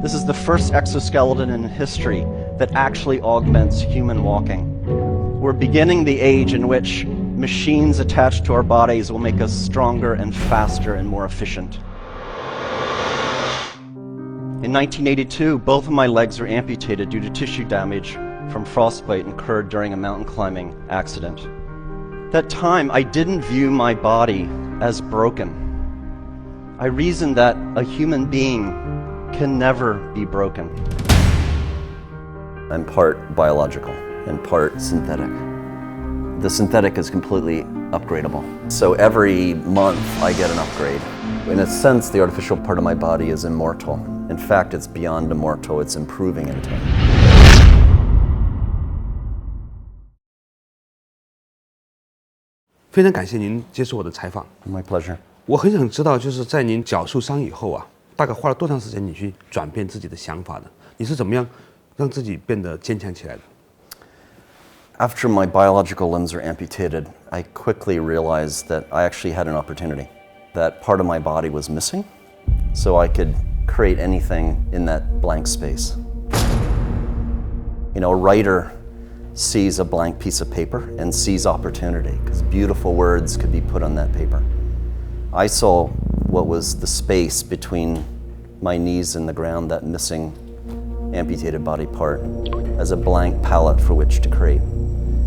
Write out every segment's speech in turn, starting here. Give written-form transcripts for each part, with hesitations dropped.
This is the first exoskeleton in history that actually augments human walking. We're beginning the age in which machines attached to our bodies will make us stronger and faster and more efficient. In 1982, both of my legs were amputated due to tissue damage from frostbite incurred during a mountain climbing accident. At that time, I didn't view my body as broken. I reasoned that a human being can never be broken. I'm part biological and part synthetic. The synthetic is completely upgradable. So every month I get an upgrade. In a sense, the artificial part of my body is immortal. In fact, it's beyond immortal, it's improving in time. 非常感谢您接受我的采访。My pleasure. 我很想知道，就是在您脚受伤以后啊，大概花了多长时间你去转变自己的想法的？你是怎么样让自己变得坚强起来的？ After my biological limbs were amputated, I quickly realized that I actually had an opportunity. That part of my body was missing, so I could create anything in that blank space. You know, a writer sees a blank piece of paper and sees opportunity, because beautiful words could be put on that paper. I saw what was the space between my knees and the ground, that missing amputated body part, as a blank palette for which to create.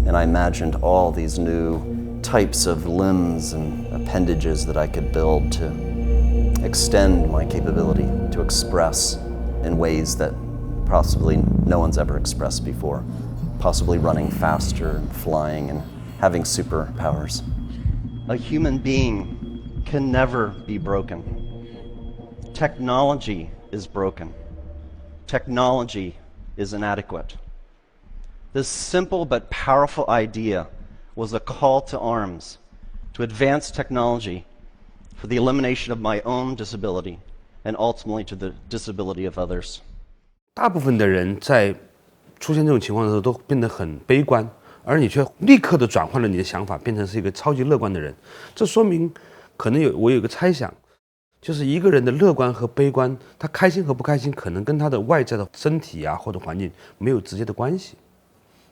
And I imagined all these new types of limbs and appendages that I could build to extend my capability to express in ways that possibly no one's ever expressed before. Possibly running faster and flying and having superpowers. A human being can never be broken. Technology is broken. Technology is inadequate. This simple but powerful idea was a call to arms to advance technology for the elimination of my own disability and ultimately to the disability of others. 大部分的人在出现这种情况的时候都变得很悲观，而你却立刻的转换了你的想法，变成是一个超级乐观的人。这说明可能我有一个猜想，就是一个人的乐观和悲观，他开心和不开心，可能跟他的外在的身体啊或者环境没有直接的关系。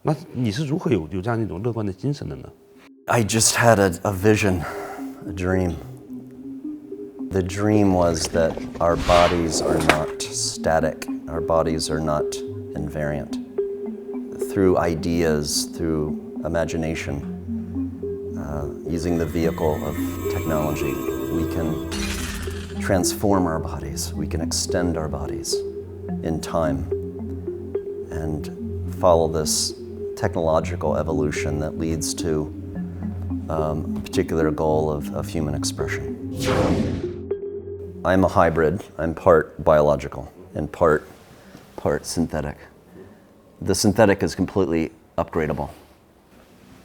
那你是如何有这样一种乐观的精神的呢？ I just had a vision, a dream. The dream was that our bodies are not static, our bodies are not invariant. Through ideas, through imagination, using the vehicle of technology, we can transform our bodies, we can extend our bodies in time and follow this technological evolution that leads to a particular goal of human expression. I'm a hybrid. I'm part biological and part synthetic. The synthetic is completely upgradable.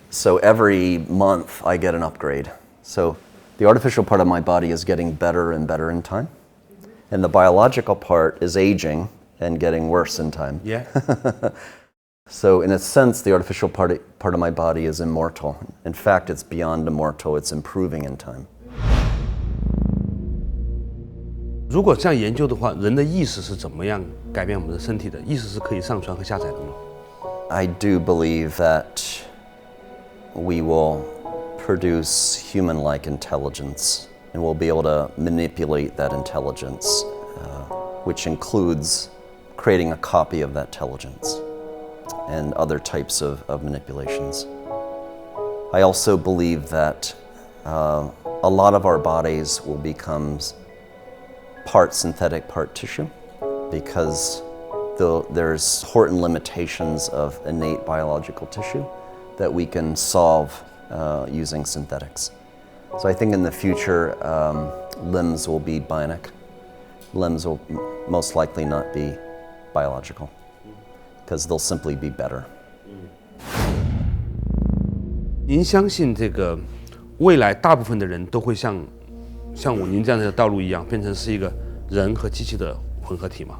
So every month I get an upgrade. So the artificial part of my body is getting better and better in time. And the biological part is aging and getting worse in time. Yeah. So in a sense, the artificial part of my body is immortal. In fact, it's beyond immortal, it's improving in time. 如果这样研究的话，人的意识是怎么样改变我们的身体的？意识是可以上传和下载的吗？ I do believe that we will produce human-like intelligence, and we'll be able to manipulate that intelligence, which includes creating a copy of that intelligence and other types of manipulations. I also believe that a lot of our bodies will become part synthetic, part tissue, because there's certain limitations of innate biological tissue that we can solve using synthetics. So I think in the future, limbs will be bionic. Limbs will most likely not be biological, because they'll simply be better. 您相信这个未来大部分的人都会像您这样的道路一样，变成是一个人和机器的混合体吗？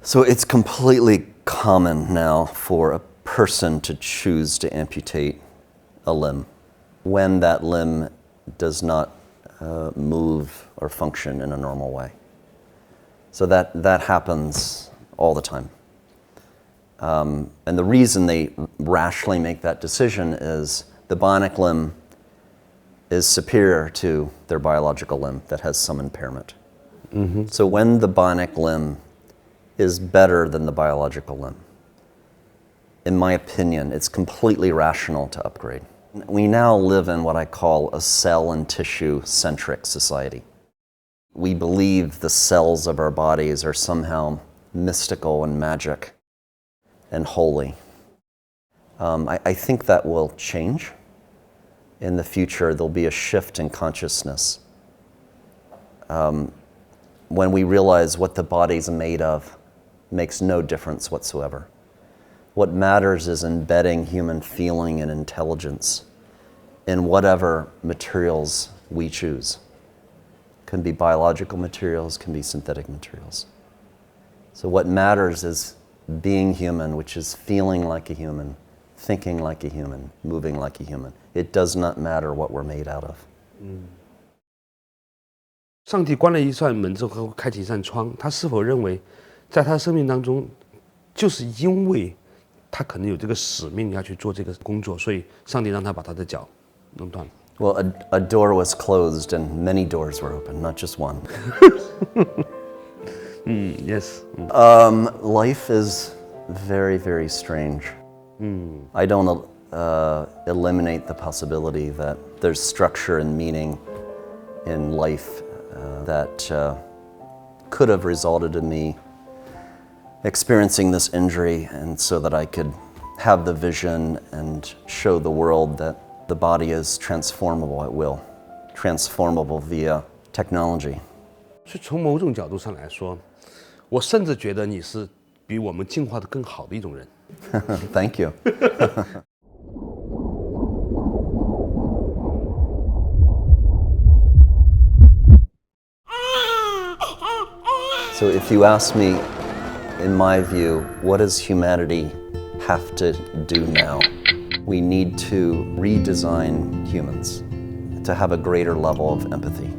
So it's completely common now for a person to choose to amputate a limb when that limb does not move or function in a normal way. So that happens all the time. And the reason they rationally make that decision is the bionic limb is superior to their biological limb that has some impairment. Mm-hmm. So when the bionic limb is better than the biological limb, in my opinion, it's completely rational to upgrade. We now live in what I call a cell and tissue-centric society. We believe the cells of our bodies are somehow mystical and magic and holy. I think that will change. In the future, there'll be a shift in consciousness. When we realize what the body's made of makes no difference whatsoever. What matters is embedding human feeling and intelligence in whatever materials we choose. Can be biological materials, can be synthetic materials. So what matters is being human, which is feeling like a human, thinking like a human, moving like a human. It does not matter what we're made out of. 上帝关了一扇门之后，开启一扇窗。他是否认为，在他生命当中，就是因为他可能有这个使命要去做这个工作，所以上帝让他把他的脚弄断了。Well, a door was closed and many doors were open, not just one. Yes. Life is very, very strange. I don't eliminate the possibility that there's structure and meaning in life that could have resulted in me experiencing this injury, and so that I could have the vision and show the world that the body is transformable at will, transformable via technology. 所以从某种角度上来说，我甚至觉得你是比我们进化的更好的一种人。Thank you. So if you ask me, in my view, what does humanity have to do now? We need to redesign humans to have a greater level of empathy.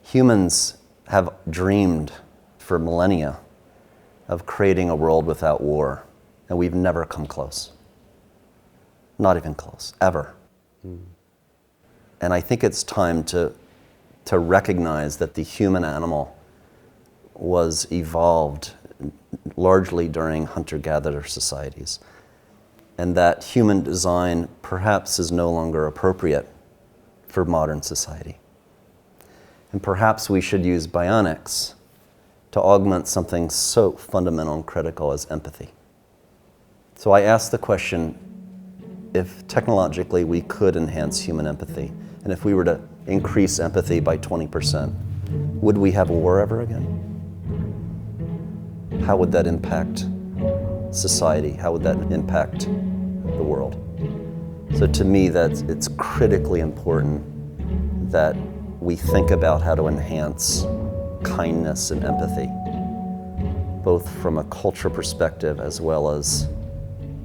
Humans have dreamed for millennia of creating a world without war, and we've never come close. Not even close, ever. And I think it's time to recognize that the human animal was evolved largely during hunter-gatherer societies, and that human design perhaps is no longer appropriate for modern society. And perhaps we should use bionics to augment something so fundamental and critical as empathy. So I asked the question, if technologically we could enhance human empathy, and if we were to increase empathy by 20%, would we have a war ever again? How would that impact society? How would that impact the world? So to me, it's critically important that we think about how to enhance kindness and empathy, both from a culture perspective as well as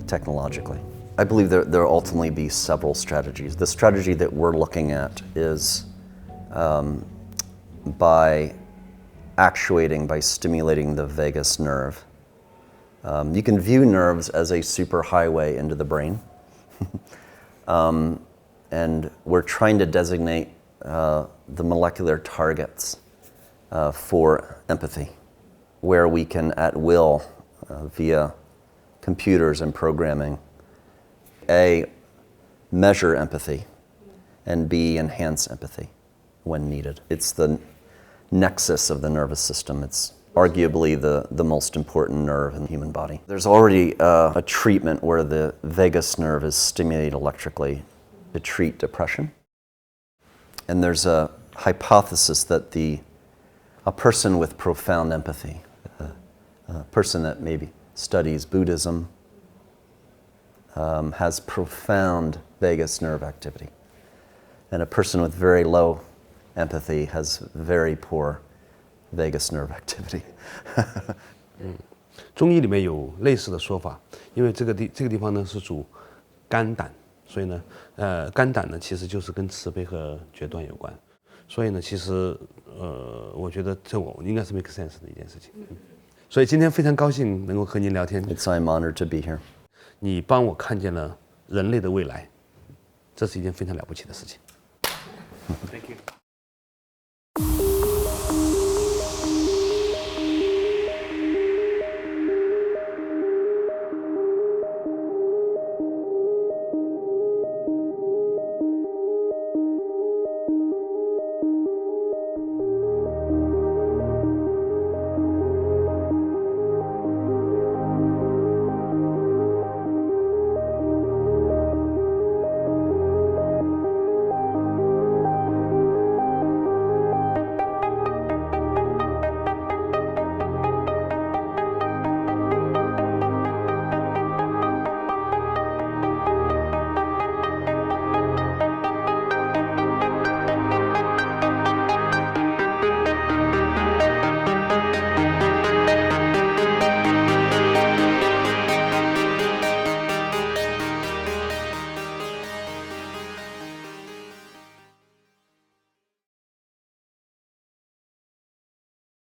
technologically. I believe there will ultimately be several strategies. The strategy that we're looking at is by actuating, by stimulating the vagus nerve. You can view nerves as a superhighway into the brain. And we're trying to designate the molecular targets for empathy, where we can at will, via computers and programming, A, measure empathy, and B, enhance empathy when needed. It's the nexus of the nervous system. It's arguably the most important nerve in the human body. There's already a treatment where the vagus nerve is stimulated electrically to treat depression. And there's a hypothesis that a person with profound empathy, a person that maybe studies Buddhism, has profound vagus nerve activity. And a person with very low empathy has very poor vagus nerve activity. 中医里面有类似的说法，因为这个地方呢是主肝胆，所以呢，肝胆呢其实就是跟慈悲和决断有关。所以呢，其实我觉得这我应该是 make sense 的一件事情。所以今天非常高兴能够和您聊天。I'm honored to be here. 你帮我看见了人类的未来，这是一件非常了不起的事情。Thank you.